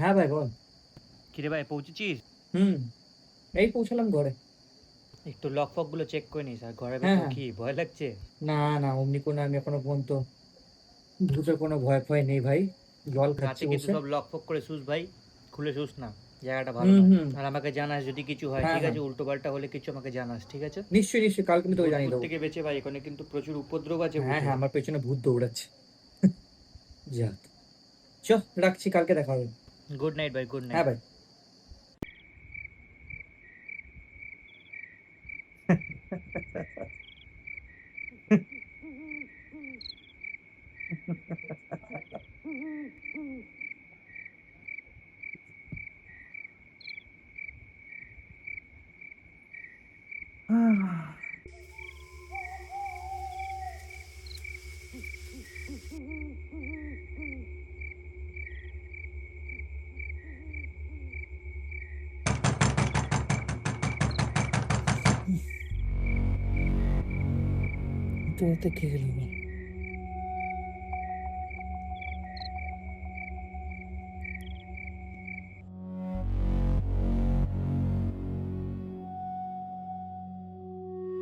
হ্যাঁ ভাই বল। কিরে ভাই পৌঁছেছিস? হুম, এই পৌঁছালাম ঘরে। একটু লক ফক গুলো চেক করে নিস। আর ঘরের হ্যাঁ, ভেতর হ্যাঁ। কি ভয় লাগছে? না, না অমনি কোনো আমি এখনো পর্যন্ত ভূতের কোনো ভয় ফয় নেই ভাই। জল খাচ্ছি রাতে কিন্তু বসে। সব লক ফক করে শুস ভাই, খুলে শুস না, জায়গাটা ভালো হুম, নয়। হুম। আর আমাকে জানাস যদি কিছু হয়, হ্যাঁ, ঠিক হ্যাঁ। আছে? উল্টো পাল্টা হলে কিছু আমাকে জানাস, ঠিক আছে? নিশ্চয়ই, নিশ্চয়ই কালকে আমি তোকে ভূত জানিয়ে ভূত দেবো। থেকে বেঁচে ভাই, এখানে কিন্তু প্রচুর উপদ্রব আছে হ্যাঁ, ভূতের। হ্যাঁ আমার পেছনে ভূত দৌড়াচ্ছে। যাক। রাখছি কালকে দেখা হবে। গুড নাইট ভাই, গুড হ্যাঁ নাইট। ভাই। তো কে গেল?